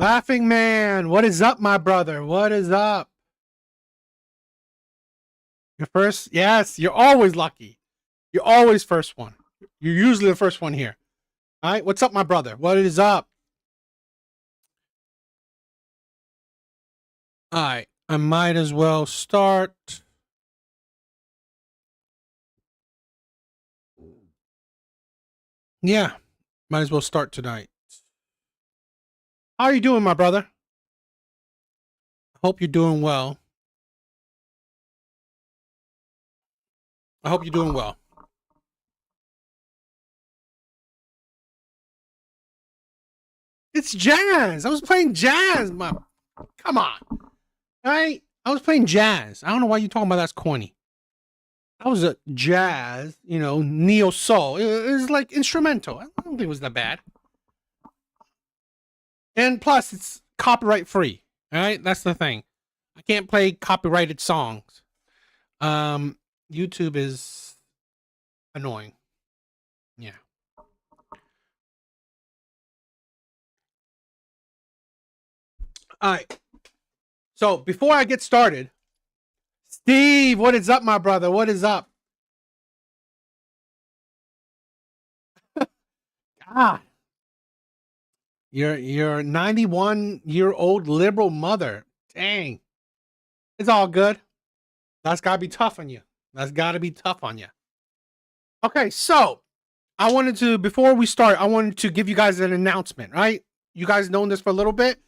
Laughing man, what is up, my brother? What is up? You're first? Yes, you're always lucky. You're always first one. You're usually the first one here. All right, what's up, my brother? What is up? All right, I might as well start. Yeah, might as well start tonight. How are you doing, my brother? Hope you're doing well. I hope you're doing well. It's jazz. I was playing jazz. Come on. All right? I was playing jazz. I don't know why you're talking about that's corny. I was a jazz, neo soul. It was like instrumental. I don't think it was that bad. And plus, it's copyright free. All right? That's the thing. I can't play copyrighted songs. YouTube is annoying. Yeah. All right. So before I get started, Steve, what is up, my brother? What is up? God, your 91-year-old liberal mother. Dang, it's all good. That's gotta be tough on you. That's gotta be tough on you. Okay, so I wanted to before we start, I wanted to give you guys an announcement. Right, you guys known this for a little bit.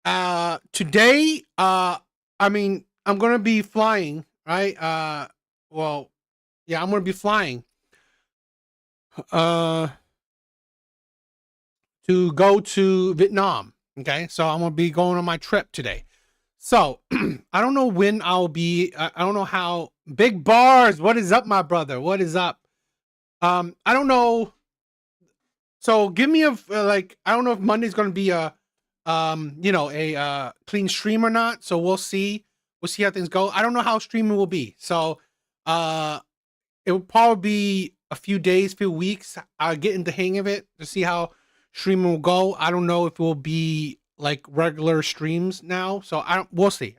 Today, I'm gonna be flying. Right. Well, yeah, I'm gonna be flying. To go to Vietnam. Okay, so I'm gonna be going on my trip today. So I don't know when I'll be. I don't know how. Big bars. What is up, my brother? What is up? I don't know. So give me a like. I don't know if Monday's gonna be a a clean stream or not. So we'll see. We'll see how things go. I don't know how streaming will be. So it will probably be a few days, few weeks. I'll get in the hang of it to see how streaming will go. I don't know if it will be like regular streams now. So we'll see.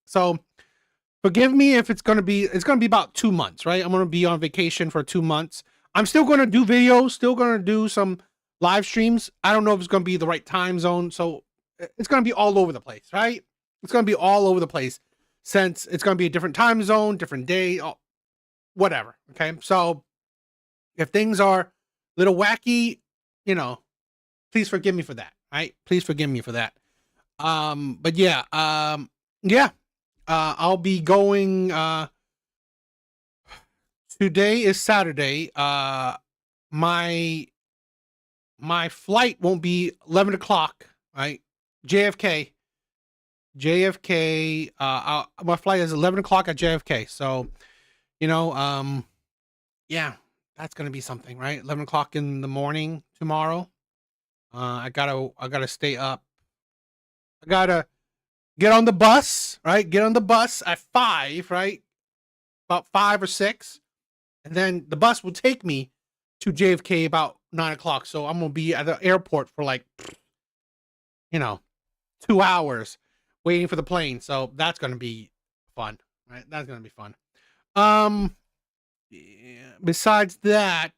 So forgive me if it's gonna be about 2 months, right? I'm gonna be on vacation for 2 months. I'm still gonna do videos, still gonna do some live streams. I don't know if it's gonna be the right time zone. So it's gonna be all over the place, right? It's gonna be all over the place since it's gonna be a different time zone, different day, whatever. Okay. So if things are a little wacky, please forgive me for that. Right? Please forgive me for that. But yeah, I'll be going. Today is Saturday. My flight won't be 11 o'clock. Right? JFK. My flight is 11 o'clock at JFK. So, yeah, that's gonna be something, right? 11 o'clock in the morning tomorrow. I gotta stay up. I gotta get on the bus, right? Get on the bus at 5, right? About 5 or 6, and then the bus will take me to JFK about 9 o'clock. So I'm gonna be at the airport for like, 2 hours waiting for the plane. So that's gonna be fun, right? That's gonna be fun. Besides that,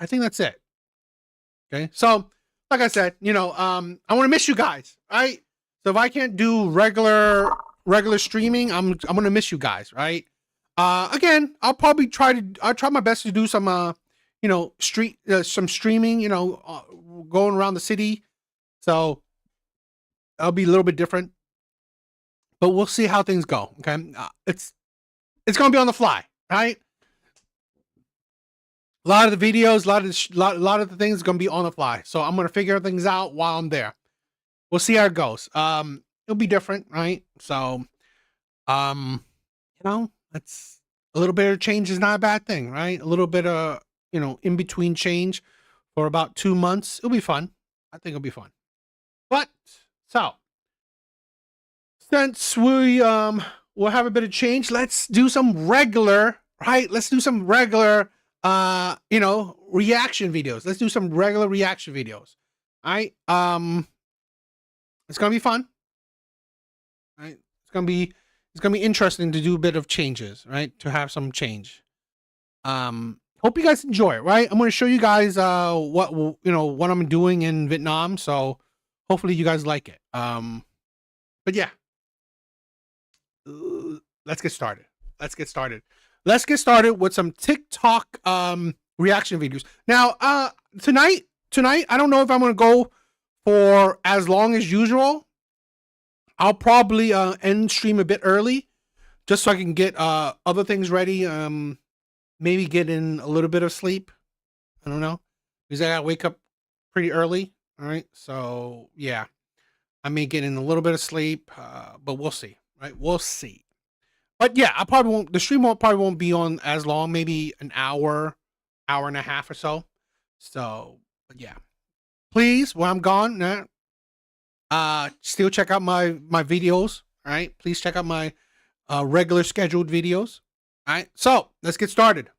I think that's it. Okay, so like I said, I want to miss you guys, right? So if I can't do regular streaming, I'm gonna miss you guys, right? Again, I'll try my best to do some some streaming, going around the city. So that'll be a little bit different, but we'll see how things go. Okay, it's gonna be on the fly, right? A lot of the videos, a lot of the things are gonna be on the fly. So I'm gonna figure things out while I'm there. We'll see how it goes. It'll be different, right? So, that's a little bit of change is not a bad thing, right? A little bit of in between change for about 2 months. It'll be fun. I think it'll be fun. But so since we will have a bit of change, let's do some regular, right? Let's do some regular reaction videos. Let's do some regular reaction videos. All right. It's gonna be fun. Right? It's gonna be interesting to do a bit of changes, right? To have some change. Hope you guys enjoy it, right? I'm gonna show you guys what I'm doing in Vietnam, so hopefully you guys like it. But yeah. Let's get started. Let's get started. Let's get started with some TikTok reaction videos. Now, tonight, I don't know if I'm gonna go for as long as usual. I'll probably end stream a bit early, just so I can get other things ready. Maybe get in a little bit of sleep. I don't know, because I gotta wake up pretty early. All right, so yeah, I may get in a little bit of sleep, but we'll see. Right, we'll see. But yeah, I probably won't. The stream probably won't be on as long. Maybe an hour, hour and a half or so. So, but yeah, please, when I'm gone, still check out my videos. All right, please check out my regular scheduled videos. All right, so let's get started.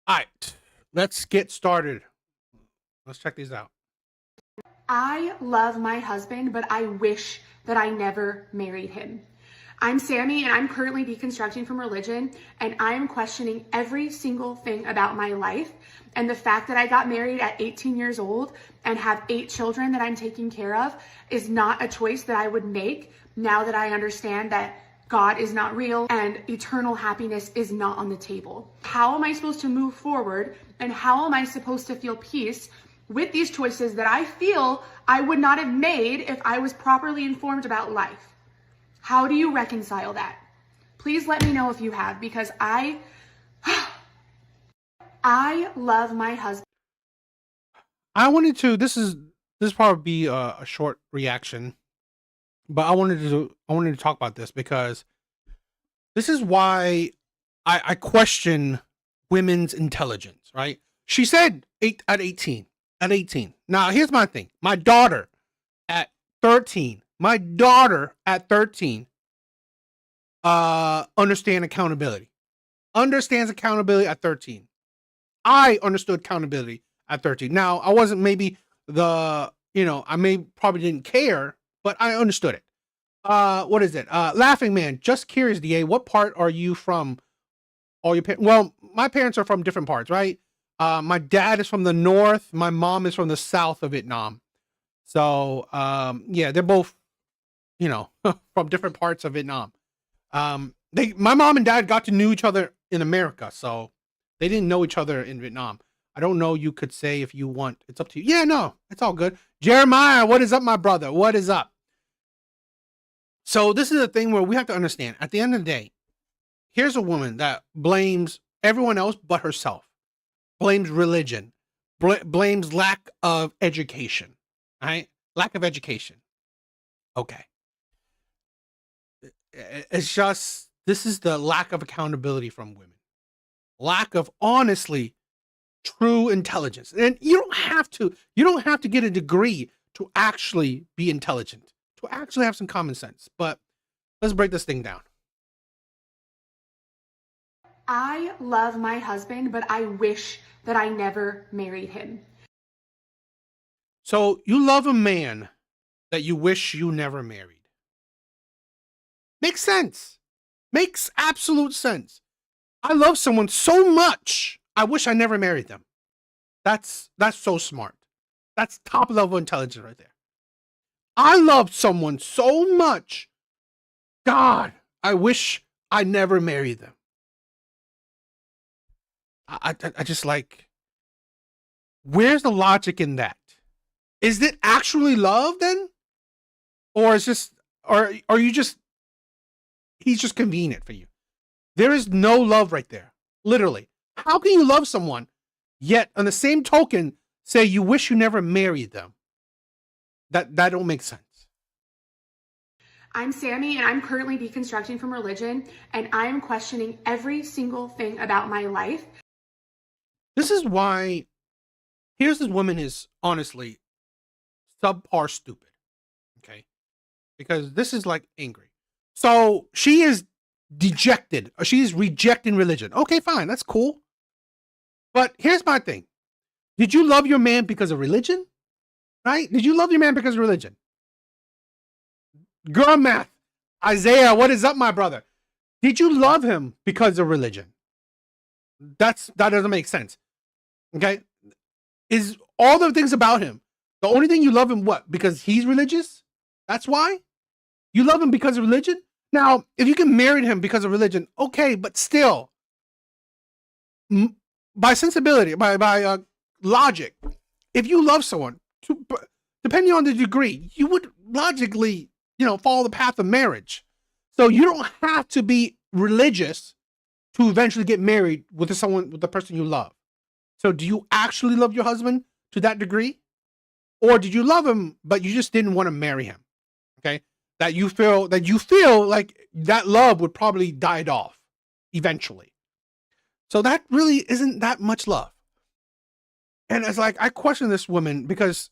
All right, let's get started. Let's check these out. I love my husband, but I wish that I never married him. I'm Sammy, and I'm currently deconstructing from religion, and I am questioning every single thing about my life. And the fact that I got married at 18 years old and have 8 children that I'm taking care of is not a choice that I would make now that I understand that God is not real and eternal happiness is not on the table. How am I supposed to move forward, and how am I supposed to feel peace with these choices that I feel I would not have made if I was properly informed about life? How do you reconcile that? Please let me know if you have, because I love my husband. I wanted to. This probably be a short reaction, but I wanted to talk about this because this is why I question women's intelligence. Right? She said at 18. At 18. Now here's my thing. My daughter at 13. My daughter at 13 understands accountability at 13. I understood accountability at 13. Now, I wasn't maybe I probably didn't care, but I understood it. What is it? Laughing Man, just curious, DA, what part are you from? All your parents? Well, my parents are from different parts, right? My dad is from the north. My mom is from the south of Vietnam. So, yeah, they're both, from different parts of Vietnam. My mom and dad got to know each other in America, so they didn't know each other in Vietnam. I don't know. You could say if you want. It's up to you. Yeah, no, it's all good. Jeremiah, what is up, my brother? What is up? So this is a thing where we have to understand. At the end of the day, here's a woman that blames everyone else but herself. Blames religion. Blames lack of education. Right? Lack of education. Okay. It's just, this is the lack of accountability from women. Lack of honestly true intelligence. And you don't have to get a degree to actually be intelligent, to actually have some common sense. But let's break this thing down. I love my husband, but I wish that I never married him. So you love a man that you wish you never married. Makes sense. Makes absolute sense. I love someone so much, I wish I never married them. That's so smart. That's top level intelligence right there. I love someone so much, God, I wish I never married them. I just like, where's the logic in that? Is it actually love then? Or is just, or are you just, he's just convenient for you? There is no love right there. Literally. How can you love someone, yet on the same token, say you wish you never married them? That don't make sense. I'm Sammy, and I'm currently deconstructing from religion, and I'm questioning every single thing about my life. This is why, here's this woman is honestly subpar stupid. Okay? Because this is like angry. So she is dejected. She is rejecting religion. Okay, fine. That's cool. But here's my thing. Did you love your man because of religion? Right? Did you love your man because of religion? Girl math. Isaiah, what is up, my brother? Did you love him because of religion? That doesn't make sense. Okay? Is all the things about him, the only thing you love him what? Because he's religious? That's why? You love him because of religion? Now, if you can marry him because of religion, okay, but still, by sensibility, by logic, if you love someone, depending on the degree, you would logically, follow the path of marriage. So you don't have to be religious to eventually get married with the person you love. So do you actually love your husband to that degree? Or did you love him, but you just didn't want to marry him? Okay. That you feel like that love would probably die off eventually. So that really isn't that much love. And it's like, I question this woman because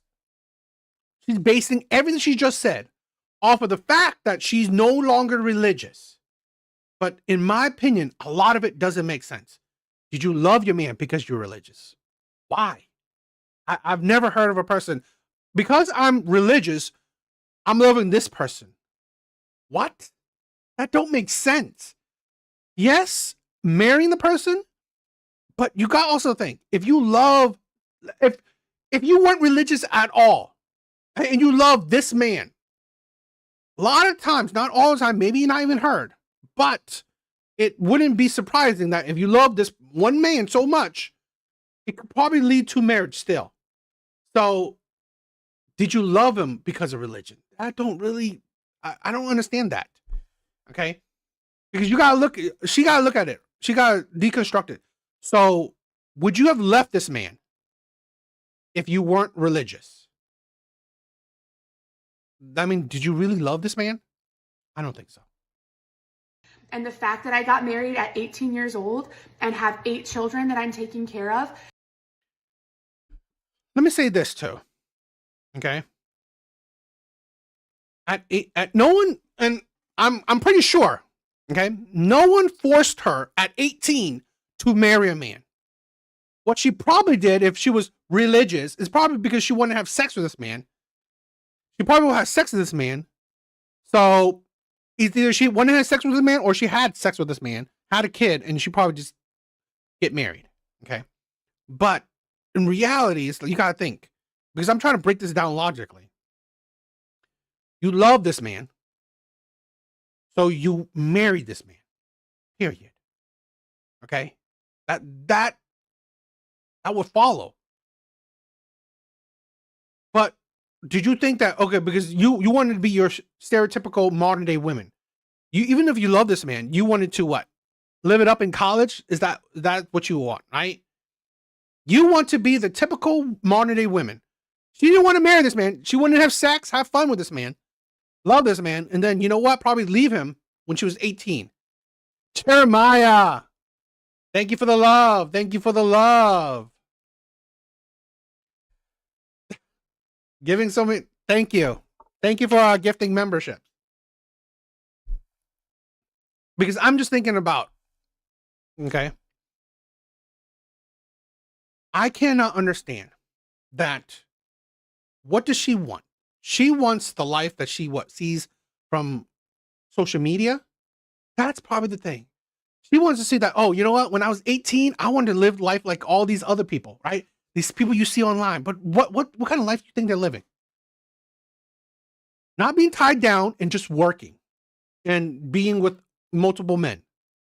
she's basing everything she just said off of the fact that she's no longer religious. But in my opinion, a lot of it doesn't make sense. Did you love your man because you're religious? Why? I've never heard of a person, because I'm religious, I'm loving this person. What? That don't make sense. Yes, marrying the person, but you got to also think, if you weren't religious at all, and you love this man, a lot of times, not all the time, maybe you're not even heard, but it wouldn't be surprising that if you love this one man so much, it could probably lead to marriage still. So, did you love him because of religion? I don't understand that. Okay? Because she gotta look at it. She gotta deconstruct it. So, would you have left this man if you weren't religious? I mean, did you really love this man? I don't think so. And the fact that I got married at 18 years old and have 8 children that I'm taking care of. Let me say this too. Okay. At no one, and I'm pretty sure, okay, no one forced her at 18 to marry a man. What she probably did, if she was religious, is probably because she wanted to have sex with this man. She probably will have sex with this man. So either she wanted to have sex with this man or she had sex with this man, had a kid, and she probably just get married. Okay. But in reality, you got to think, because I'm trying to break this down logically. You love this man. So you married this man. Period. Okay. That would follow. But did you think that, okay, because you wanted to be your stereotypical modern day women. Even if you love this man, you wanted to what? Live it up in college? Is that what you want, right? You want to be the typical modern day women. She didn't want to marry this man. She wanted to have sex, have fun with this man, love this man, and then, you know what? Probably leave him when she was 18. Jeremiah, thank you for the love. Thank you for the love. Giving so many. Thank you. Thank you for gifting memberships. Because I'm just thinking about, okay, I cannot understand that. What does she want? She wants the life that she sees from social media. That's probably the thing. She wants to see that, oh, you know what? When I was 18, I wanted to live life like all these other people, right? These people you see online. But what kind of life do you think they're living? Not being tied down and just working and being with multiple men.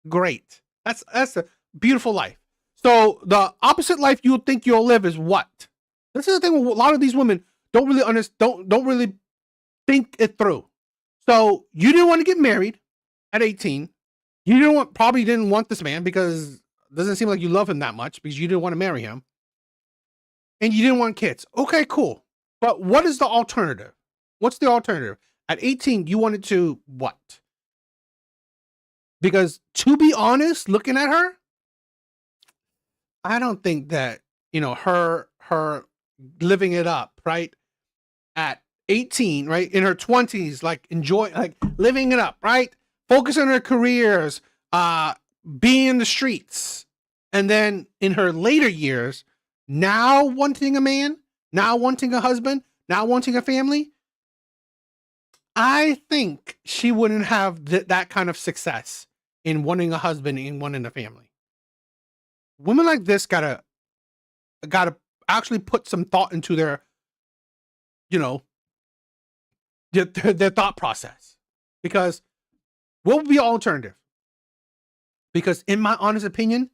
Great. That's a beautiful life. So the opposite life you think you'll live is what? This is the thing with a lot of these women don't really understand, don't really think it through. So you didn't want to get married at 18. You probably didn't want this man because it doesn't seem like you love him that much because you didn't want to marry him. And you didn't want kids. Okay, cool. But what is the alternative? What's the alternative? At 18, you wanted to what? Because to be honest, looking at her, I don't think that, her living it up, right? At 18, right? In her 20s, living it up, right? Focus on her careers, being in the streets. And then in her later years, now wanting a man, now wanting a husband, now wanting a family, I think she wouldn't have that kind of success in wanting a husband and wanting a family. Women like this gotta actually put some thought into their, you know, their thought process. Because what would be an alternative? Because in my honest opinion,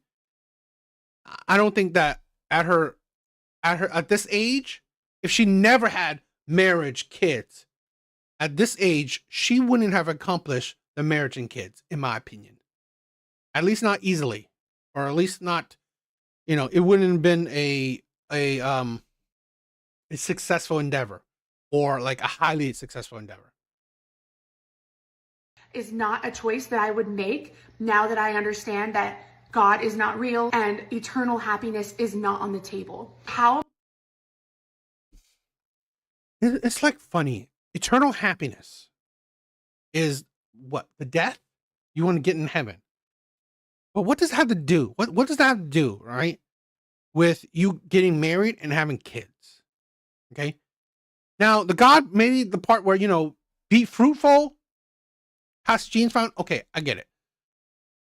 I don't think that at this age, if she never had marriage, kids, at this age, she wouldn't have accomplished the marriage and kids, in my opinion. At least not easily, or at least not, it wouldn't have been a successful endeavor, or like a highly successful endeavor. Is not a choice that I would make now that I understand that God is not real and eternal happiness is not on the table. How? It's like funny. Eternal happiness is what? The death? You want to get in heaven. But what does that have to do? What does that have to do, right? With you getting married and having kids. Okay. Now, the God, maybe the part where, be fruitful, has genes found. Okay, I get it.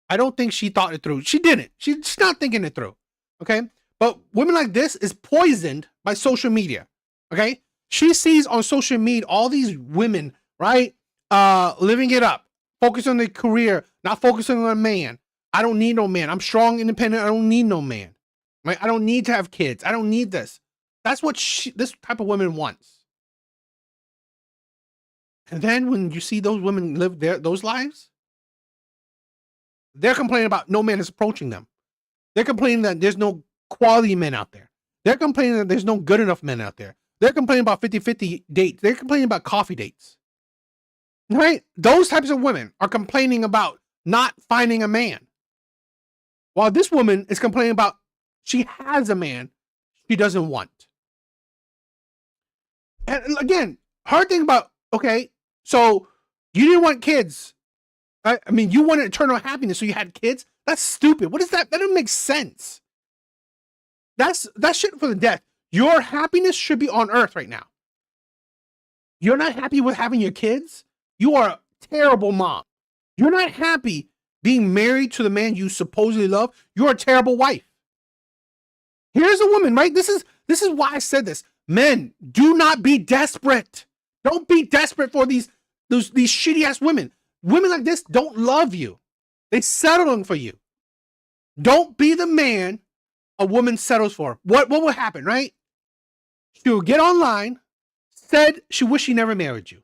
I don't think she thought it through. She didn't. She's not thinking it through. Okay. But women like this is poisoned by social media. Okay. She sees on social media all these women, right? Living it up, focus on their career, not focusing on a man. I don't need no man. I'm strong, independent. I don't need no man. Right? I don't need to have kids. I don't need this. That's what this type of woman wants. And then when you see those women live those lives, they're complaining about no man is approaching them. They're complaining that there's no quality men out there. They're complaining that there's no good enough men out there. They're complaining about 50-50 dates. They're complaining about coffee dates. Right? Those types of women are complaining about not finding a man. While this woman is complaining about she has a man she doesn't want. And again, her thing about, okay, so you didn't want kids. I mean, you wanted eternal happiness, so you had kids? That's stupid. What is that? That doesn't make sense. That's shit for the death. Your happiness should be on earth right now. You're not happy with having your kids? You are a terrible mom. You're not happy being married to the man you supposedly love? You're a terrible wife. Here's a woman, right? This is why I said this. Men, do not be desperate. Don't be desperate for these shitty ass women. Women like this don't love you. They settling for you. Don't be the man a woman settles for. What will happen, right? She will get online, said she wished she never married you.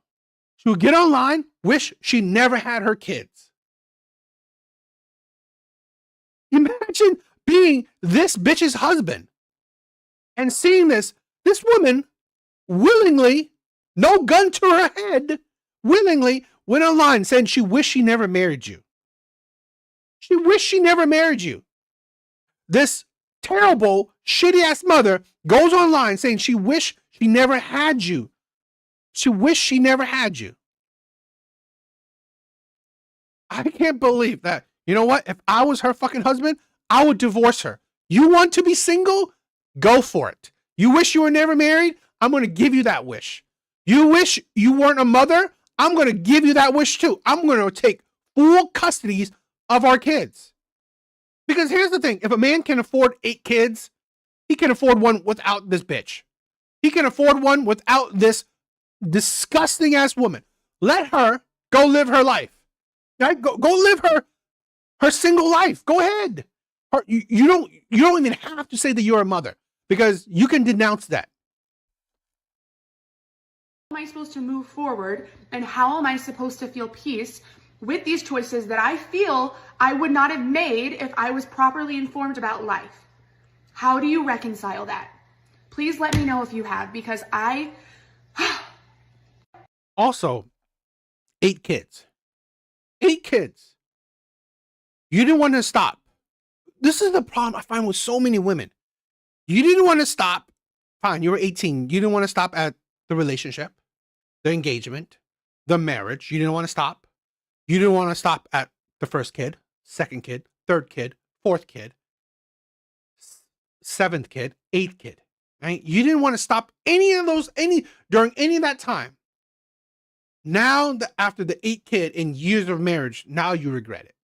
She will get online, wish she never had her kids. Imagine being this bitch's husband and seeing this woman willingly, no gun to her head, willingly went online saying she wished she never married you. She wished she never married you. This terrible, shitty ass mother goes online saying she wished she never had you. She wished she never had you. I can't believe that. You know what? If I was her fucking husband, I would divorce her. You want to be single? Go for it. You wish you were never married? I'm going to give you that wish. You wish you weren't a mother? I'm going to give you that wish too. I'm going to take full custody of our kids. Because here's the thing. If a man can afford 8 kids, he can afford one without this bitch. He can afford one without this disgusting ass woman. Let her go live her life. Right? Go live her single life. Go ahead. You don't even have to say that you're a mother, because you can denounce that. How am I supposed to move forward, and how am I supposed to feel peace with these choices that I feel I would not have made if I was properly informed about life? How do you reconcile that? Please let me know if you have, because I... Also, 8 kids. 8 kids. You didn't want to stop. This is the problem I find with so many women. You didn't want to stop. Fine, you were 18. You didn't want to stop at the relationship, the engagement, the marriage. You didn't want to stop. You didn't want to stop at the first kid, second kid, third kid, fourth kid. 7th kid, 8th kid, right? You didn't want to stop during any of that time. Now, after the 8th kid in years of marriage, now you regret it.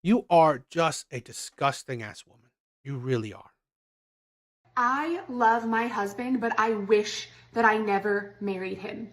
You are just a disgusting ass woman. You really are. I love my husband, but I wish that I never married him.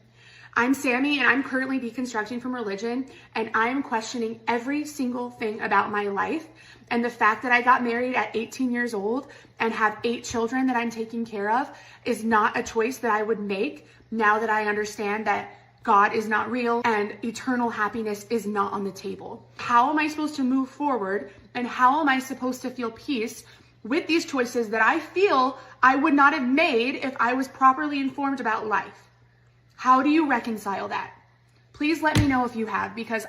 I'm Sammy, and I'm currently deconstructing from religion, and I'm questioning every single thing about my life. And the fact that I got married at 18 years old and have 8 children that I'm taking care of is not a choice that I would make now that I understand that God is not real and eternal happiness is not on the table. How am I supposed to move forward, and how am I supposed to feel peace with these choices that I feel I would not have made if I was properly informed about life? How do you reconcile that? Please let me know if you have, because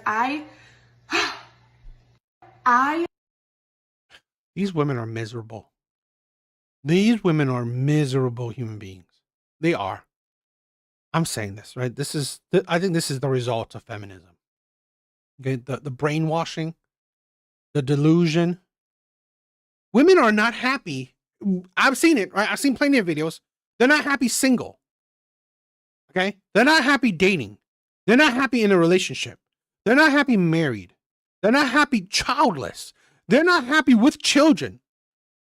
These women are miserable. These women are miserable human beings. They are. I'm saying this, right? I think this is the result of feminism. Okay, the brainwashing, the delusion. Women are not happy. I've seen it, right? I've seen plenty of videos. They're not happy single. Okay? They're not happy dating. They're not happy in a relationship. They're not happy married. They're not happy childless. They're not happy with children.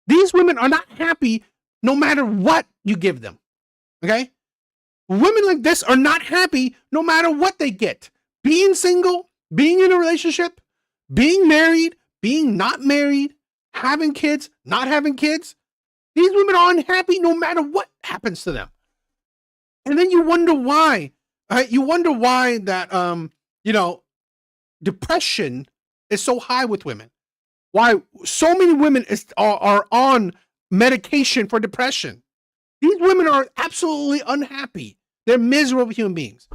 These women are not happy no matter what you give them. Okay? Women like this are not happy no matter what they get. Being single, being in a relationship, being married, being not married, having kids, not having kids. These women are unhappy no matter what happens to them. And then you wonder why. Right? You wonder why that depression is so high with women. Why so many women are on medication for depression. These women are absolutely unhappy. They're miserable human beings.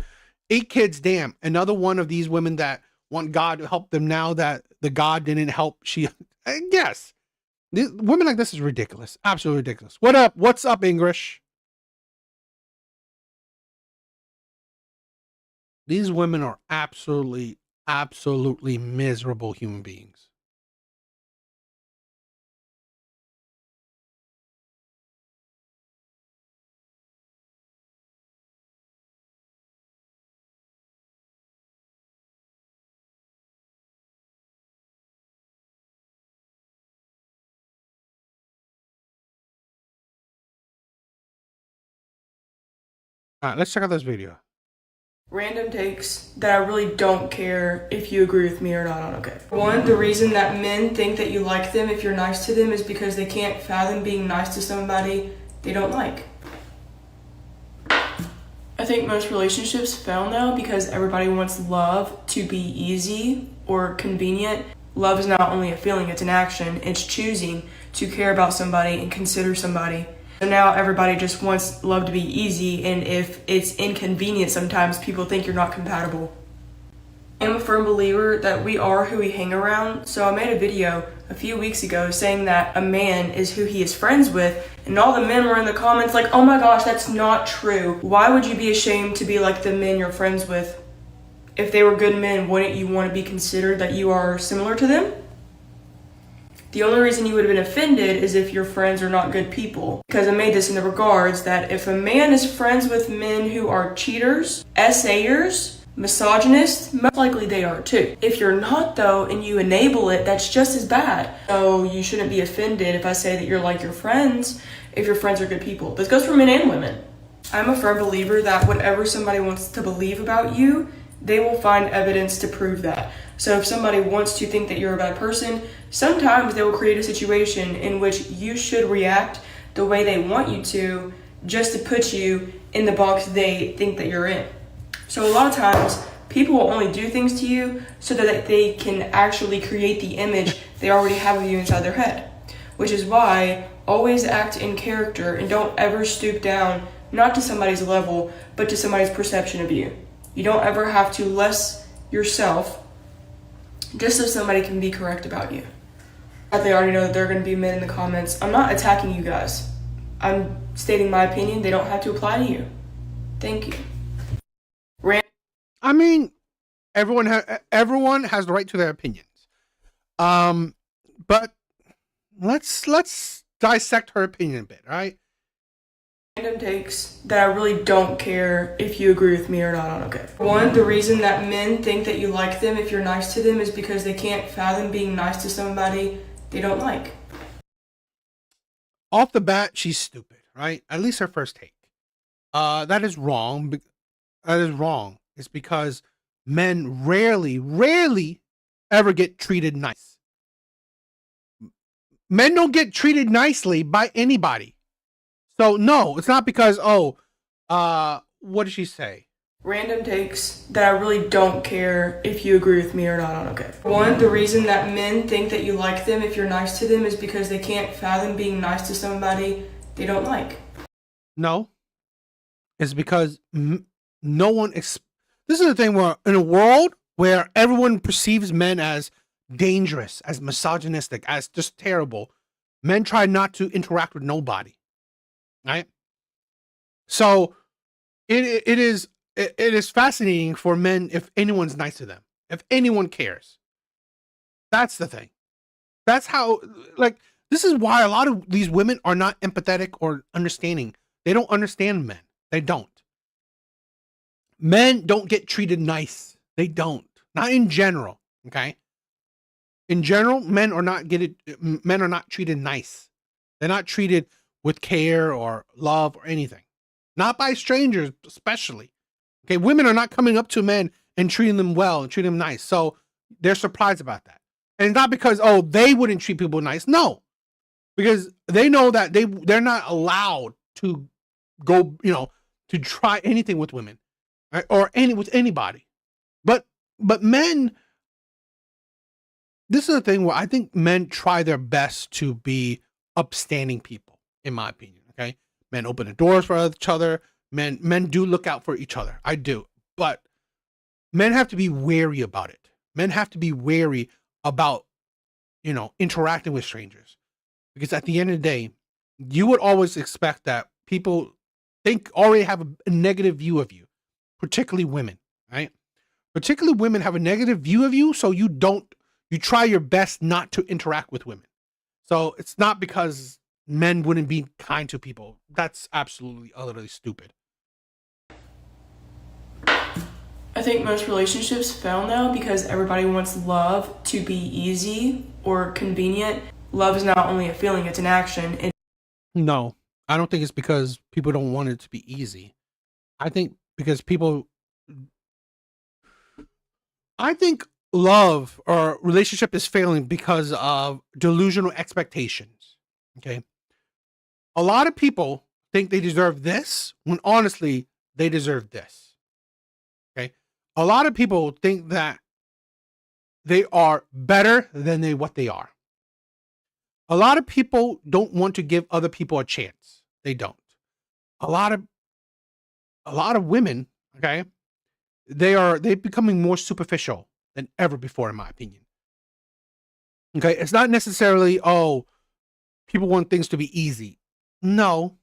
8 kids, damn. Another one of these women that want God to help them now that the God didn't help. I guess. Women like this is ridiculous. Absolutely ridiculous. What up? What's up, English? These women are absolutely miserable human beings. All right, let's check out this video. Random takes that I really don't care if you agree with me or not on. Okay. One, the reason that men think that you like them if you're nice to them is because they can't fathom being nice to somebody they don't like. I think most relationships fail now because everybody wants love to be easy or convenient. Love is not only a feeling, it's an action. It's choosing to care about somebody and consider somebody. So now everybody just wants love to be easy, and if it's inconvenient sometimes, people think you're not compatible. I'm a firm believer that we are who we hang around, so I made a video a few weeks ago saying that a man is who he is friends with, and all the men were in the comments like, oh my gosh, that's not true. Why would you be ashamed to be like the men you're friends with? If they were good men, wouldn't you want to be considered that you are similar to them? The only reason you would have been offended is if your friends are not good people. Because I made this in the regards that if a man is friends with men who are cheaters, essayers, misogynists, most likely they are too. If you're not though, and you enable it, that's just as bad. So you shouldn't be offended if I say that you're like your friends, if your friends are good people. This goes for men and women. I'm a firm believer that whatever somebody wants to believe about you, they will find evidence to prove that. So if somebody wants to think that you're a bad person, sometimes they will create a situation in which you should react the way they want you to, just to put you in the box they think that you're in. So a lot of times, people will only do things to you so that they can actually create the image they already have of you inside their head. Which is why, always act in character and don't ever stoop down, not to somebody's level, but to somebody's perception of you. You don't ever have to less yourself just so somebody can be correct about you. They already know that there are going to be men in the comments. I'm not attacking you guys. I'm stating my opinion. They don't have to apply to you. Thank you. I mean, everyone has the right to their opinions. But let's dissect her opinion a bit, all right? Random takes that I really don't care if you agree with me or not on, okay? One, the reason that men think that you like them if you're nice to them is because they can't fathom being nice to somebody they don't like. Off the bat, she's stupid, right? At least her first take. That is wrong. That is wrong. It's because men rarely ever get treated nice. Men don't get treated nicely by anybody. So no, it's not because, what did she say? Random takes that I really don't care if you agree with me or not on, okay? One, the reason that men think that you like them if you're nice to them is because they can't fathom being nice to somebody they don't like. No, it's because no one. This is the thing where in a world where everyone perceives men as dangerous, as misogynistic, as just terrible, men try not to interact with nobody. Right? So it is fascinating for men if anyone's nice to them, if anyone cares. That's the thing. That's how, like, this is why a lot of these women are not empathetic or understanding. They don't understand men. They don't. Men don't get treated nice. They don't. Not in general. Okay. In general, men are not treated nice. They're not treated with care or love or anything. Not by strangers, especially. Okay, women are not coming up to men and treating them well and treating them nice. So they're surprised about that. And it's not because, they wouldn't treat people nice. No. Because they know that they're not allowed to go, to try anything with women. Right? Or with anybody. But men, this is the thing where I think men try their best to be upstanding people, in my opinion. Okay, men open the doors for each other. Men do look out for each other. I do, but men have to be wary about it. Men have to be wary about, interacting with strangers, because at the end of the day, you would always expect that people already have a negative view of you, particularly women, right? Particularly women have a negative view of you, so you try your best not to interact with women. So it's not because men wouldn't be kind to people. That's absolutely utterly stupid. I think most relationships fail now because everybody wants love to be easy or convenient. Love is not only a feeling, it's an action. No, I don't think it's because people don't want it to be easy. I think love or relationship is failing because of delusional expectations. Okay. A lot of people think they deserve this when honestly they deserve this. Okay. A lot of people think that they are better than what they are. A lot of people don't want to give other people a chance. They don't. A lot of women, okay, they're becoming more superficial than ever before, in my opinion. Okay, it's not necessarily, people want things to be easy. No,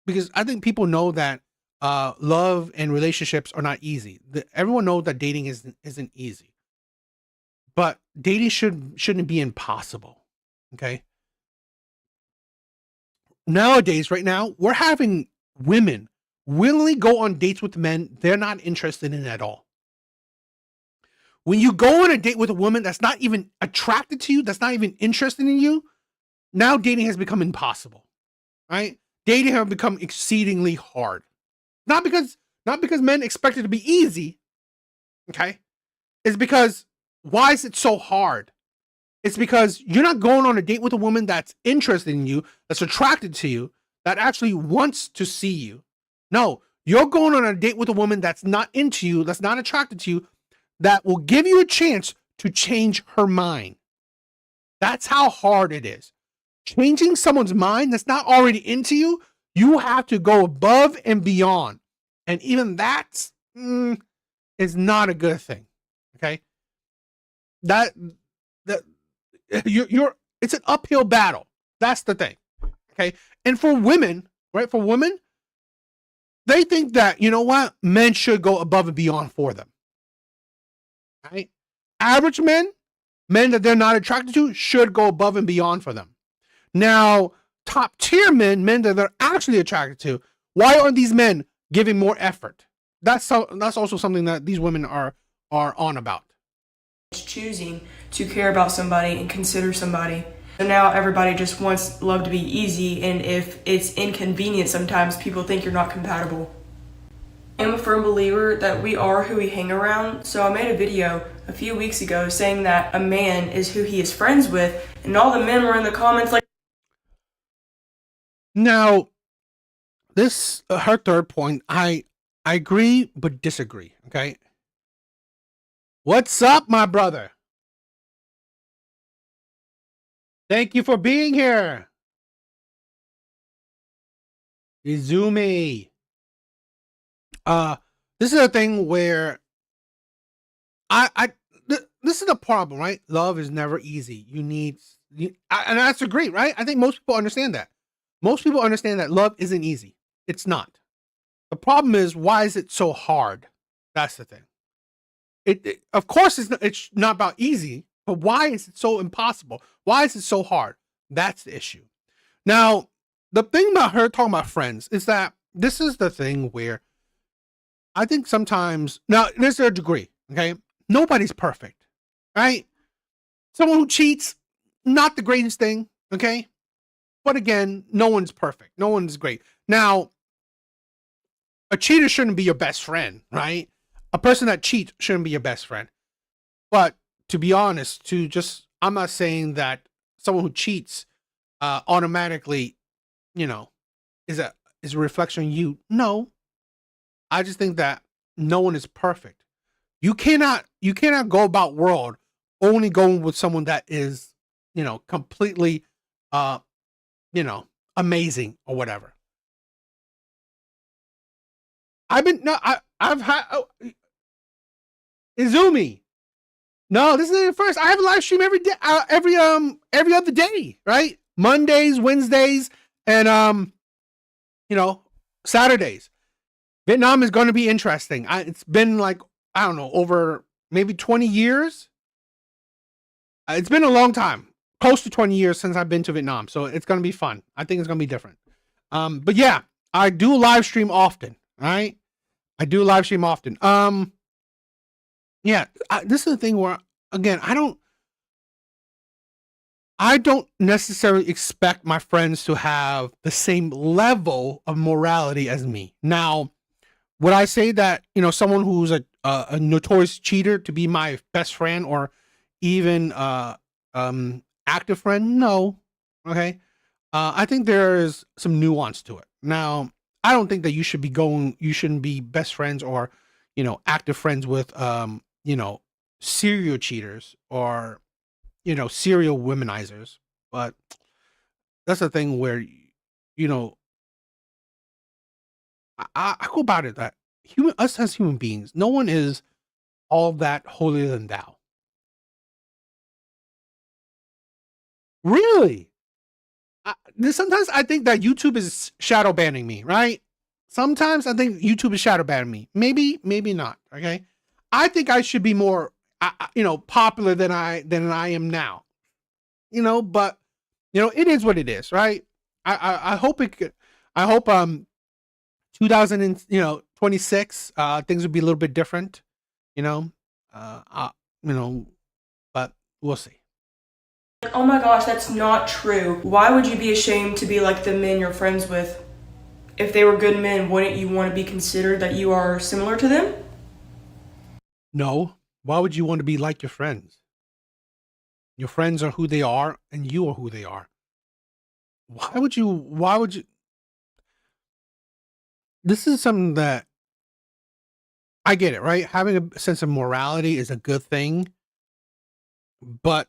because I think people know that love and relationships are not easy. Everyone knows that dating isn't easy, but dating shouldn't be impossible. Okay. Nowadays, right now, we're having women willingly go on dates with men they're not interested in at all. When you go on a date with a woman that's not even attracted to you, that's not even interested in you, now dating has become impossible, right? Dating has become exceedingly hard. Not because men expect it to be easy, okay? It's because, why is it so hard? It's because you're not going on a date with a woman that's interested in you, that's attracted to you, that actually wants to see you. No, you're going on a date with a woman that's not into you, that's not attracted to you, that will give you a chance to change her mind. That's how hard it is. Changing someone's mind that's not already into you, you have to go above and beyond. And even that is not a good thing. Okay? It's an uphill battle. That's the thing. Okay? And for women, right? For women, they think that, you know what? Men should go above and beyond for them. Right? Average men that they're not attracted to, should go above and beyond for them. Now, top tier men that they're actually attracted to, why aren't these men giving more effort? That's also something that these women are on about. It's choosing to care about somebody and consider somebody. So now everybody just wants love to be easy, and if it's inconvenient, sometimes people think you're not compatible. I'm a firm believer that we are who we hang around, so I made a video a few weeks ago saying that a man is who he is friends with, and all the men were in the comments like... Now, this, her third point, I agree but disagree, okay? What's up, my brother? Thank you for being here. Izumi. This is a thing where this is the problem, right? Love is never easy. And that's great, right? I think most people understand that. Most people understand that love isn't easy. It's not. The problem is, why is it so hard? That's the thing. Of course, it's not about easy, but why is it so impossible? Why is it so hard? That's the issue. Now, the thing about her talking about friends is that this is the thing where I think sometimes, now there's a degree, okay? Nobody's perfect, right? Someone who cheats, not the greatest thing, okay? But again, no one's perfect. No one's great. Now, a cheater shouldn't be your best friend, right? A person that cheats shouldn't be your best friend. But to be honest, I'm not saying that someone who cheats automatically, is a reflection on you. No. I just think that no one is perfect. You cannot go about world only going with someone that is, completely amazing or whatever. I've had Izumi. No, this is the first. I have a live stream every day, every other day, right? Mondays, Wednesdays, and Saturdays. Vietnam is going to be interesting. It's been like, I don't know, over maybe 20 years. It's been a long time, close to 20 years since I've been to Vietnam. So it's going to be fun. I think it's going to be different. But yeah, I do live stream often, right? I do live stream often. Yeah, this is the thing where, again, I don't necessarily expect my friends to have the same level of morality as me. Now, would I say that, someone who's a notorious cheater to be my best friend or even active friend? No. Okay. I think there is some nuance to it. Now, I don't think that you shouldn't be best friends or, active friends with, serial cheaters or, serial womenizers. But that's the thing where, I go about it that us as human beings, no one is all that holier than thou. Really? Sometimes I think that YouTube is shadow banning me, right? Sometimes I think YouTube is shadow banning me. Maybe not. Okay. I think I should be more, popular than I am now. But it is what it is, right? I hope 2026 things would be a little bit different, but we'll see. Oh my gosh, that's not true. Why would you be ashamed to be like the men you're friends with? If they were good men, wouldn't you want to be considered that you are similar to them? No. Why would you want to be like your friends? Your friends are who they are, and you are who they are. Why would you? This is something that I get it, right? Having a sense of morality is a good thing, but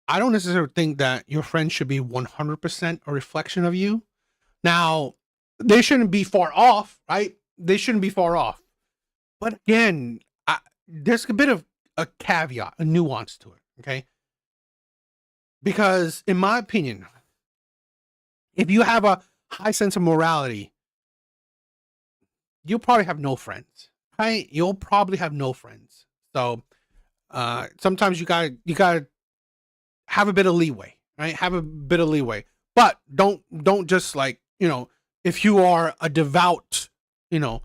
I don't necessarily think that your friends should be 100% a reflection of you. Now, they shouldn't be far off, right? They shouldn't be far off. But again, there's a bit of a caveat, a nuance to it, okay? Because in my opinion, if you have a high sense of morality, you'll probably have no friends, right? You'll probably have no friends. So sometimes you gotta have a bit of leeway, right? Have a bit of leeway. But don't just like, if you are a devout, no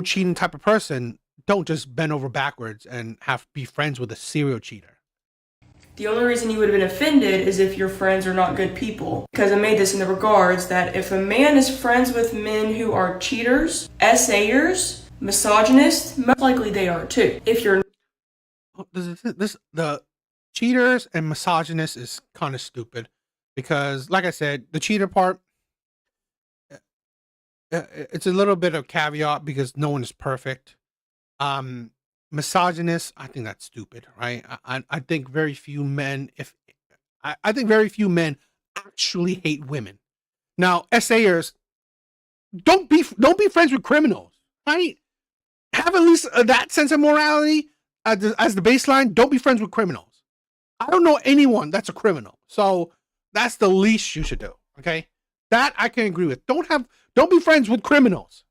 cheating type of person, don't just bend over backwards and have to be friends with a serial cheater. The only reason you would have been offended is if your friends are not good people. Because I made this in the regards that if a man is friends with men who are cheaters, essayers, misogynists, most likely they are too. If you're The cheaters and misogynists is kind of stupid, because like I said, the cheater part, it's a little bit of caveat because no one is perfect. Misogynist, I think that's stupid, right? I think very few men, I think very few men actually hate women. Now, essayers, don't be friends with criminals, right? Have at least that sense of morality as the baseline. Don't be friends with criminals. I don't know anyone that's a criminal, so that's the least you should do. Okay, that I can agree with. Don't be friends with criminals.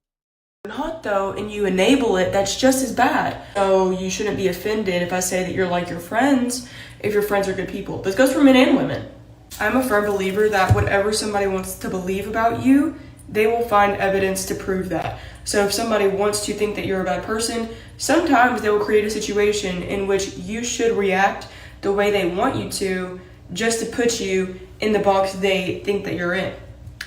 not though, and you enable it, that's just as bad. So you shouldn't be offended if I say that you're like your friends, if your friends are good people. This goes for men and women. I'm a firm believer that whatever somebody wants to believe about you, they will find evidence to prove that. So if somebody wants to think that you're a bad person, sometimes they will create a situation in which you should react the way they want you to, just to put you in the box they think that you're in.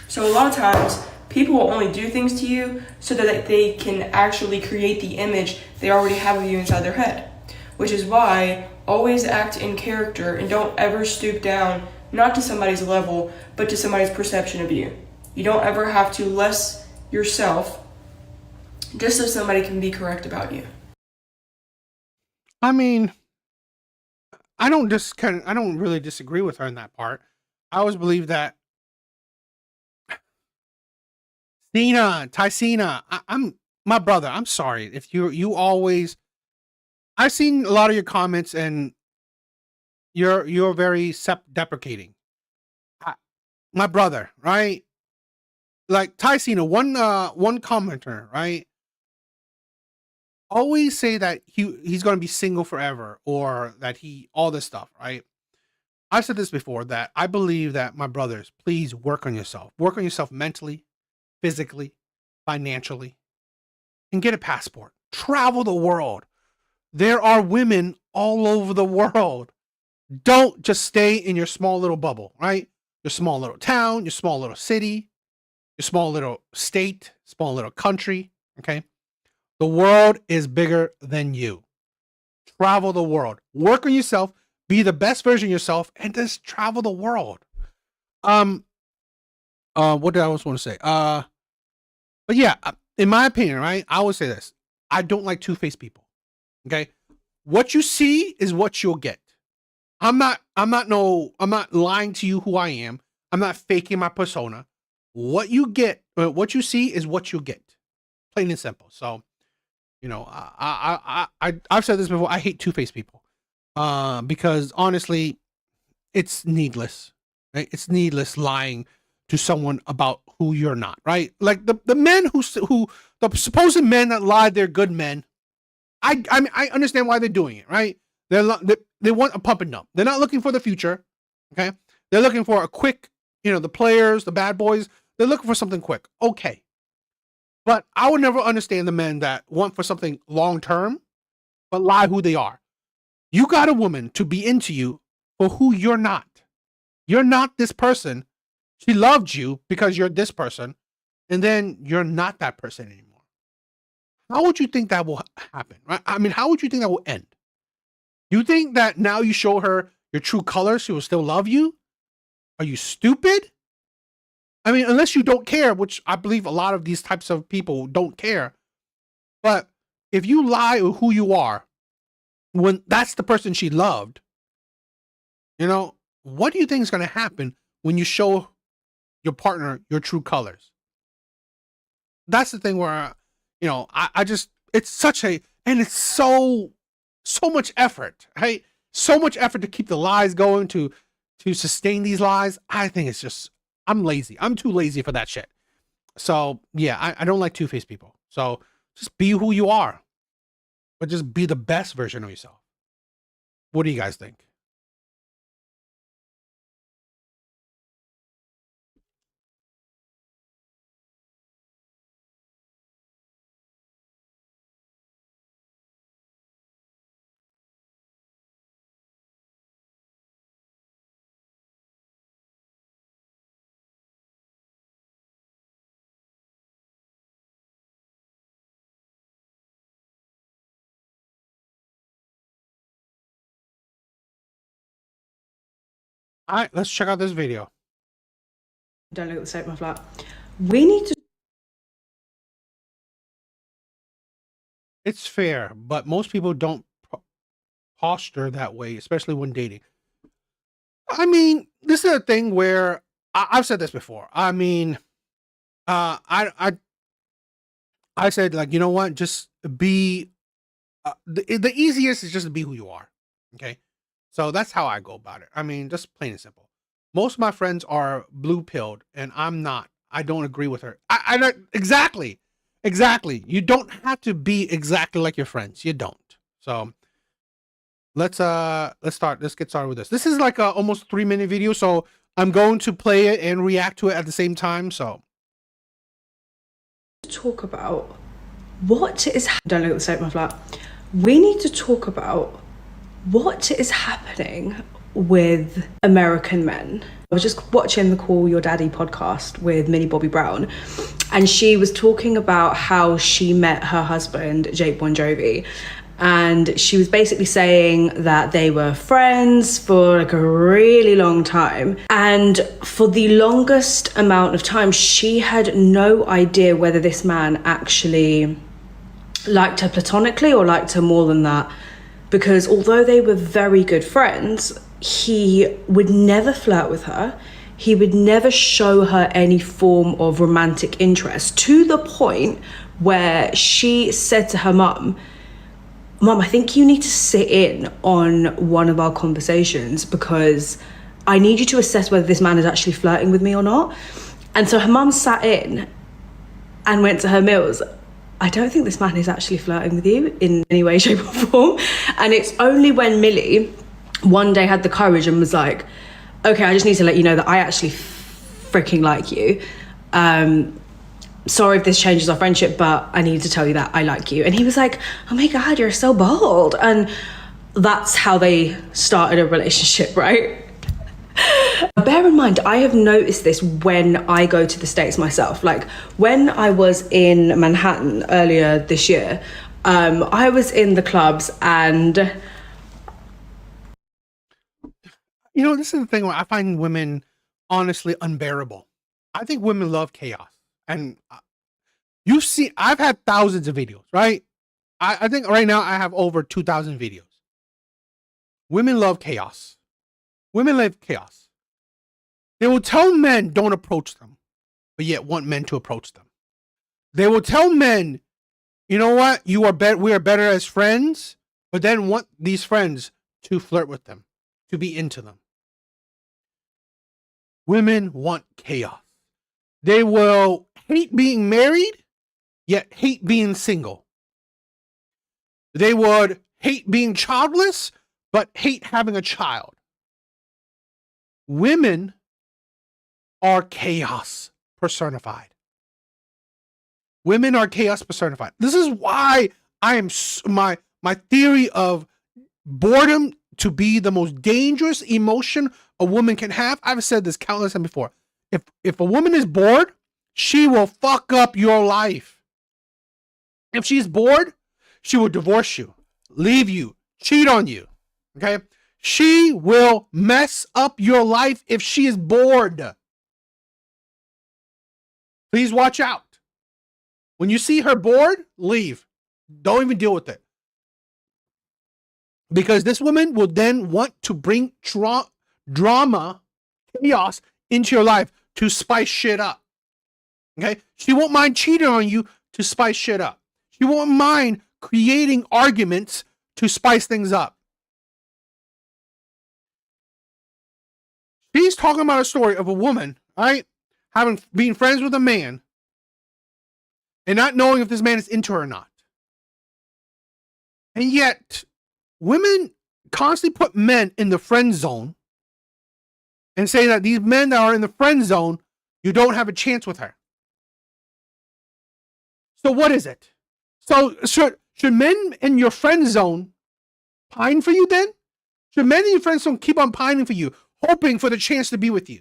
So a lot of times, people will only do things to you so that they can actually create the image they already have of you inside their head. Which is why always act in character and don't ever stoop down, not to somebody's level, but to somebody's perception of you. You don't ever have to less yourself just so somebody can be correct about you. I mean, I don't really disagree with her in that part. I always believe that Tysina, I'm my brother. I'm sorry if you always. I've seen a lot of your comments and you're very self-deprecating. My brother, right? Like Tysina, one commenter, right? Always say that he's going to be single forever, or that all this stuff, right? I've said this before, that I believe that, my brothers, please work on yourself. Work on yourself mentally, physically, financially, and get a passport. Travel the world. There are women all over the world. Don't just stay in your small little bubble, right? Your small little town, your small little city, your small little state, small little country, okay? The world is bigger than you. Travel the world. Work on yourself. Be the best version of yourself, and just travel the world. What did I always want to say? But yeah, in my opinion, right? I always say this. I don't like two-faced people. Okay? What you see is what you'll get. I'm not lying to you who I am. I'm not faking my persona. What you what you see is what you'll get. Plain and simple. So, I've said this before. I hate two-faced people. Because honestly, it's needless. Right? It's needless lying to someone about who you're not, right? Like the men who the supposed men that lie, they're good men. I mean, I understand why they're doing it, right? They want a pump and dump. They're not looking for the future, okay? They're looking for a quick, the players, the bad boys. They're looking for something quick, okay? But I would never understand the men that want for something long term, but lie who they are. You got a woman to be into you for who you're not. You're not this person. She loved you because you're this person, and then you're not that person anymore. How would you think that will happen? Right? I mean, how would you think that will end? You think that now you show her your true colors, she will still love you? Are you stupid? I mean, unless you don't care, which I believe a lot of these types of people don't care. But if you lie with who you are, when that's the person she loved, what do you think is going to happen when you show your partner your true colors? That's the thing where, I just, it's such a, and it's so much effort, right? So much effort to keep the lies going, to sustain these lies. I think it's just, I'm lazy. I'm too lazy for that shit. So yeah, I don't like two-faced people. So just be who you are, but just be the best version of yourself. What do you guys think? All right, let's check out this video. Don't look at the state of my flat. We need to. It's fair, but most people don't posture that way, especially when dating. I mean, this is a thing where I've said this before. I mean, I said, like, you know what? Just be. The easiest is just to be who you are. Okay, so that's how I go about it. I mean, just plain and simple. Most of my friends are blue pilled, and I'm not. I don't agree with her. I don't exactly. You don't have to be exactly like your friends. You don't. So let's get started with this. This is like a almost 3-minute video, so I'm going to play it and react to it at the same time. So talk about what is. Don't look at the state of my flat. We need to talk about what is happening with American men. I was just watching the Call Your Daddy podcast with Millie Bobby Brown, and she was talking about how she met her husband, Jake Bon Jovi. And she was basically saying that they were friends for like a really long time. And for the longest amount of time, she had no idea whether this man actually liked her platonically or liked her more than that. Because although they were very good friends, he would never flirt with her. He would never show her any form of romantic interest, to the point where she said to her mum, "Mum, I think you need to sit in on one of our conversations because I need you to assess whether this man is actually flirting with me or not." And so her mum sat in and went to her Mills, "I don't think this man is actually flirting with you in any way, shape or form." And it's only when Millie one day had the courage and was like, "Okay, I just need to let you know that I actually freaking like you. Sorry if this changes our friendship, but I need to tell you that I like you." And he was like, "Oh my God, you're so bold." And that's how they started a relationship, right? Bear in mind, I have noticed this when I go to the States myself. Like when I was in Manhattan earlier this year, I was in the clubs and... You know, this is the thing where I find women honestly unbearable. I think women love chaos. And you've seen, I've had thousands of videos, right? I think right now I have over 2,000 videos. Women love chaos. Women love chaos. They will tell men don't approach them, but yet want men to approach them. They will tell men, you know what, we are better as friends, but then want these friends to flirt with them, to be into them. Women want chaos. They will hate being married, yet hate being single. They would hate being childless, but hate having a child. Women are chaos personified. Women are chaos personified. This is why I am my theory of boredom to be the most dangerous emotion a woman can have. I've said this countless times before. If a woman is bored, she will fuck up your life. If she's bored, she will divorce you, leave you, cheat on you. Okay? She will mess up your life if she is bored. Please watch out. When you see her bored, leave. Don't even deal with it. Because this woman will then want to bring drama, chaos into your life to spice shit up. Okay? She won't mind cheating on you to spice shit up. She won't mind creating arguments to spice things up. She's talking about a story of a woman, right? Being friends with a man and not knowing if this man is into her or not. And yet, women constantly put men in the friend zone and say that these men that are in the friend zone, you don't have a chance with her. So what is it? So should men in your friend zone pine for you then? Should men in your friend zone keep on pining for you, hoping for the chance to be with you?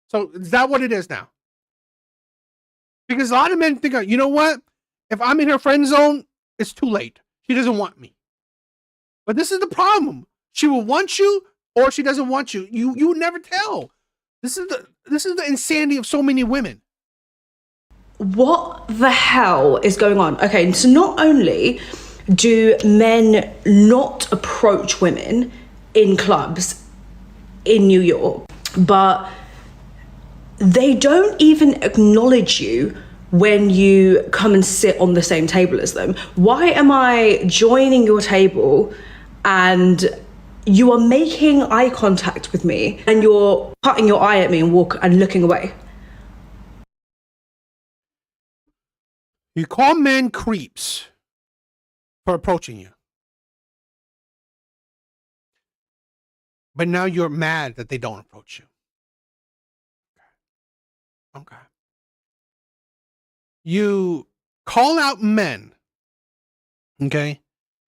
So is that what it is now? Because a lot of men think, you know what? If I'm in her friend zone, it's too late. She doesn't want me. But this is the problem. She will want you or she doesn't want you. You would never tell. This is the insanity of so many women. What the hell is going on? Okay, so not only do men not approach women in clubs in New York, but they don't even acknowledge you when you come and sit on the same table as them. Why am I joining your table and you are making eye contact with me and you're cutting your eye at me and looking away? You call men creeps for approaching you. But now you're mad that they don't approach you. Okay. You call out men. Okay.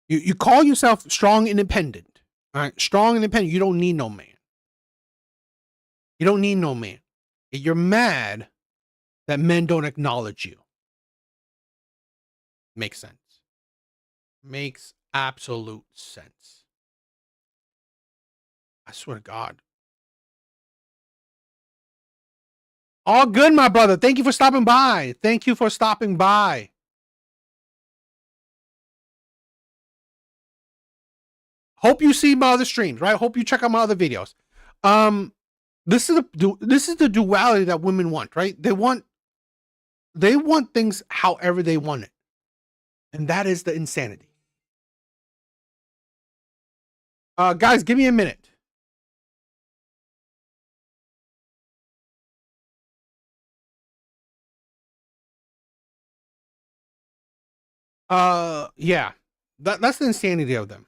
You call yourself strong, independent. All right. Strong, independent. You don't need no man. You don't need no man. You're mad that men don't acknowledge you. Makes sense. Makes absolute sense. I swear to God. All good, my brother. Thank you for stopping by. Thank you for stopping by. Hope you see my other streams, right? Hope you check out my other videos. This is the duality that women want, right? They want things however they want it. And that is the insanity. Guys, give me a minute. Yeah. That's the insanity of them.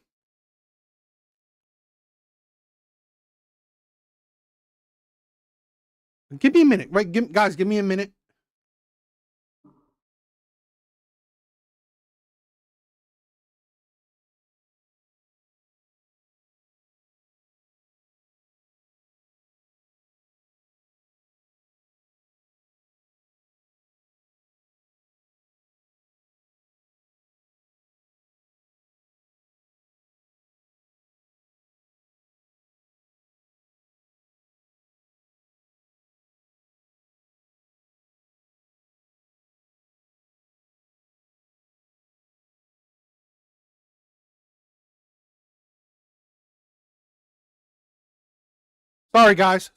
Give me a minute, right? Guys, give me a minute. Sorry, guys.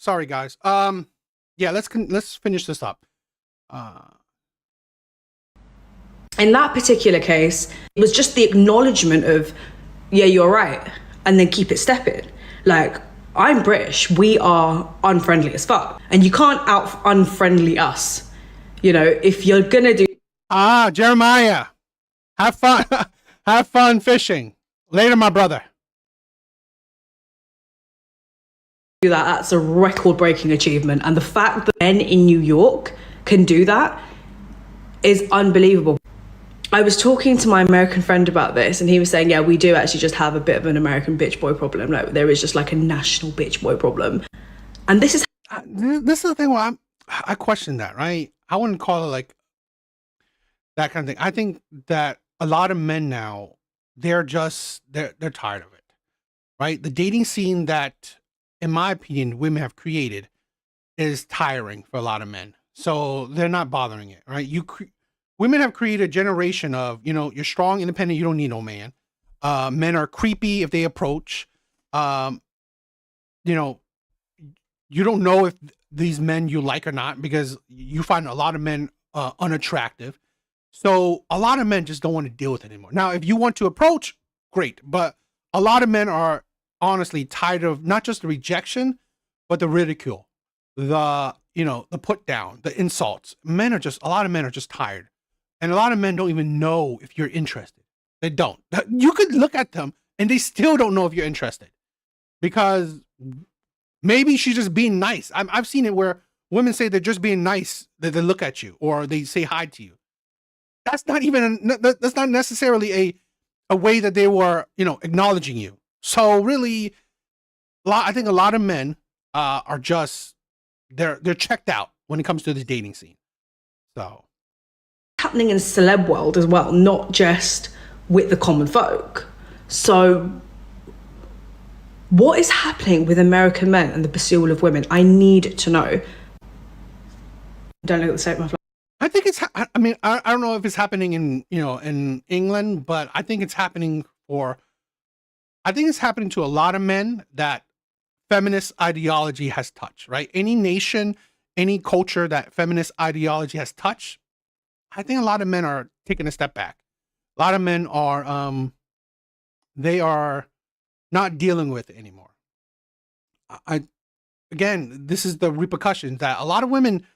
Yeah, let's finish this up. In that particular case, it was just the acknowledgement of, yeah, you're right, and then keep it stepping. Like, I'm British, we are unfriendly as fuck, and you can't out unfriendly us. You know, if you're gonna do Jeremiah, have fun. Have fun fishing. Later, my brother. that's a record-breaking achievement, and the fact that men in New York can do that is unbelievable. I was talking to my American friend about this, and he was saying, yeah, we do actually just have a bit of an American bitch boy problem. Like, there is just like a national bitch boy problem. And this is the thing where I question that, right? I wouldn't call it like that kind of thing. I think that a lot of men now, they're tired of it, right? The dating scene that, in my opinion, women have created is tiring for a lot of men. So they're not bothering it, right? Women have created a generation of, you're strong, independent, you don't need no man. Men are creepy if they approach. You don't know if these men you like or not because you find a lot of men unattractive. So a lot of men just don't want to deal with it anymore. Now, if you want to approach, great. But a lot of men are honestly tired of not just the rejection, but the ridicule, the put down, the insults. A lot of men are just tired. And a lot of men don't even know if you're interested. They don't. You could look at them and they still don't know if you're interested because maybe she's just being nice. I've seen it where women say they're just being nice, that they look at you or they say hi to you. That's not necessarily a way that they were, acknowledging you. So really, I think a lot of men are just, they're checked out when it comes to the dating scene. So. Happening in the celeb world as well, not just with the common folk. So What is happening with American men and the pursuit of women? I need to know. Don't look at the state of my flat. I think it's, I mean, I don't know if it's happening in, in England, but I think it's happening to a lot of men that feminist ideology has touched, right? Any nation, any culture that feminist ideology has touched, I think a lot of men are taking a step back. A lot of men are, they are not dealing with it anymore. Again, this is the repercussions that a lot of women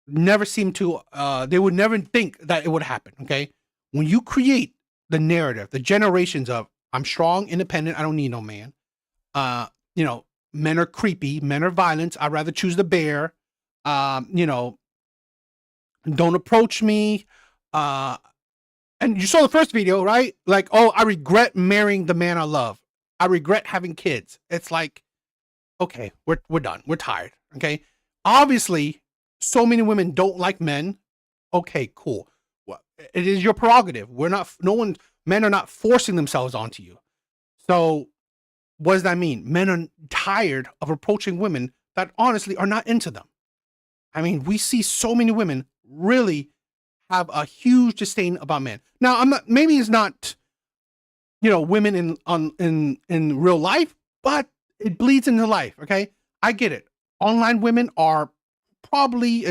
never seem to, they would never think that it would happen. Okay. When you create the narrative, the generations of I'm strong, independent, I don't need no man. Men are creepy, men are violent. I'd rather choose the bear. Don't approach me. And you saw the first video, right? Like, oh, I regret marrying the man I love. I regret having kids. It's like, okay, we're done. We're tired. Okay. Obviously, so many women don't like men. Okay, cool. Well, it is your prerogative. Men are not forcing themselves onto you. So what does that mean? Men are tired of approaching women that honestly are not into them. I mean, we see so many women really have a huge disdain about men. Now, maybe it's not, women in real life, but it bleeds into life. Okay. I get it. Online women are probably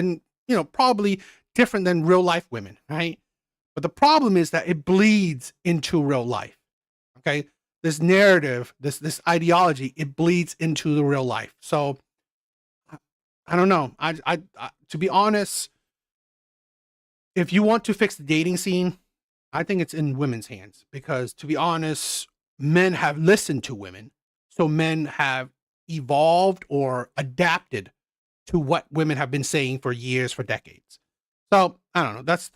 different than real life women, right? But the problem is that it bleeds into real life. Okay. This narrative, this ideology, it bleeds into the real life. So I don't know. I to be honest, if you want to fix the dating scene, I think it's in women's hands, because to be honest, men have listened to women. So men have evolved or adapted to what women have been saying for years, for decades. So I don't know. That's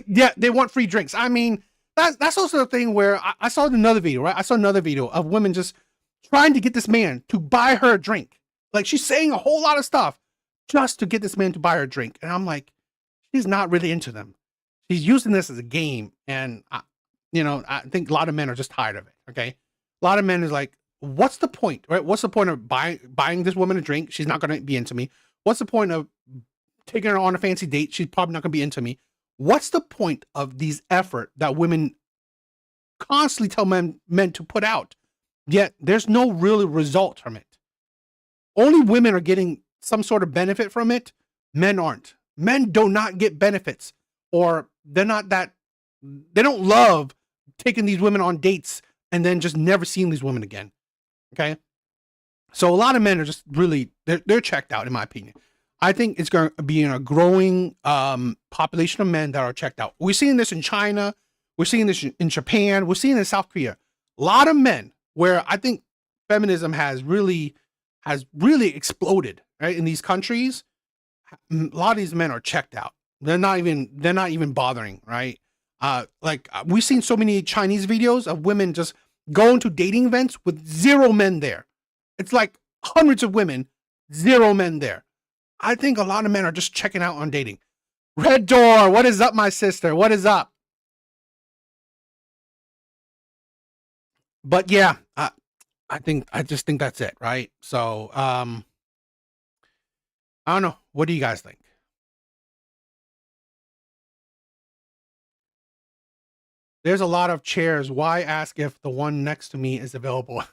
yeah, they want free drinks. I mean, that's also the thing where I saw another video, right? I saw another video of women just trying to get this man to buy her a drink. Like, she's saying a whole lot of stuff just to get this man to buy her a drink. And I'm like, she's not really into them. She's using this as a game. And I think a lot of men are just tired of it. Okay. A lot of men is like, what's the point, right? What's the point of buying this woman a drink? She's not going to be into me. What's the point of taking her on a fancy date? She's probably not going to be into me. What's the point of these effort that women constantly tell men to put out? Yet there's no real result from it. Only women are getting some sort of benefit from it. Men aren't. Men do not get benefits, or they don't love taking these women on dates and then just never seeing these women again. Okay. So a lot of men are just really, they're checked out, in my opinion. I think it's going to be in a growing population of men that are checked out. We're seeing this in China. We're seeing this in Japan. We're seeing it in South Korea. A lot of men where I think feminism has really exploded, right? In these countries, a lot of these men are checked out. They're not even bothering, right? We've seen so many Chinese videos of women just going to dating events with zero men there. It's like hundreds of women, zero men there. I think a lot of men are just checking out on dating. Red Door, what is up, my sister? What is up? But yeah, I just think that's it, right? So I don't know. What do you guys think? There's a lot of chairs. Why ask if the one next to me is available?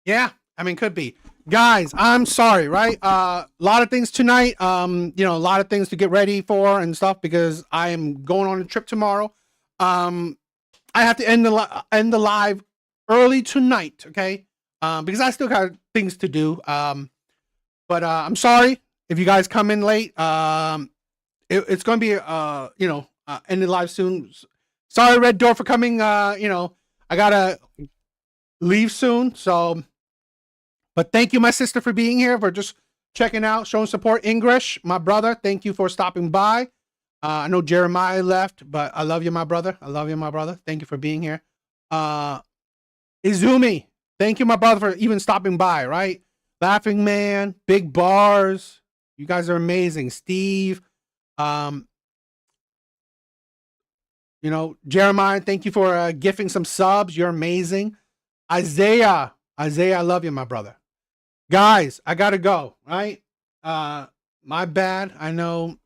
Yeah, I mean, could be. Guys, I'm sorry, right? A lot of things tonight. A lot of things to get ready for and stuff, because I am going on a trip tomorrow. I have to end the live early tonight, okay? Because I still got things to do. But I'm sorry if you guys come in late. It's going to be ending live soon. Sorry, Red Door, for coming. I gotta leave soon. So, but thank you, my sister, for being here, for just checking out, showing support. English, my brother, thank you for stopping by. I know Jeremiah left, but I love you, my brother. I love you, my brother. Thank you for being here. Izumi, thank you, my brother, for even stopping by, right? Laughing Man, Big Bars, you guys are amazing. Steve, Jeremiah, thank you for gifting some subs. You're amazing. Isaiah, I love you, my brother. Guys, I gotta go. Right? My bad. I know,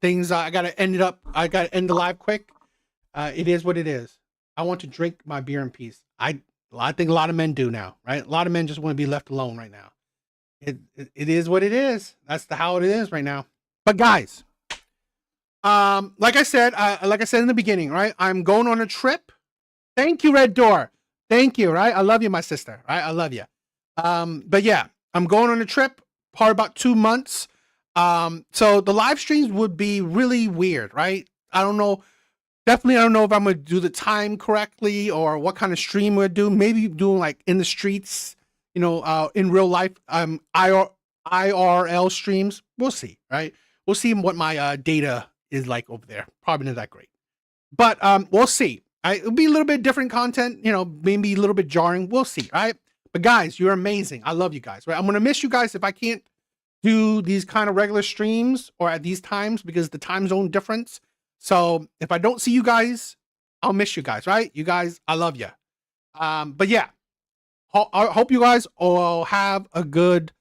things. I gotta end the live quick. It is what it is. I want to drink my beer in peace. I think a lot of men do now, right? A lot of men just want to be left alone right now. It is what it is. That's how it is right now. But guys, like I said in the beginning, right? I'm going on a trip. Thank you, Red Door. Thank you, right? I love you, my sister, right? I love you. But yeah, I'm going on a trip, probably about 2 months. So the live streams would be really weird, right? I don't know. Definitely, I don't know if I'm going to do the time correctly or what kind of stream we're doing. Maybe doing like in the streets, in real life, IRL streams. We'll see, right? We'll see what my data is like over there. Probably not that great, but we'll see. It'll be a little bit different content, maybe a little bit jarring. We'll see, right? But guys, you're amazing. I love you guys, right? I'm gonna miss you guys if I can't do these kind of regular streams or at these times because the time zone difference. So if I don't see you guys, I'll miss you guys, right? You guys, I love you. But yeah, I hope you guys all have a good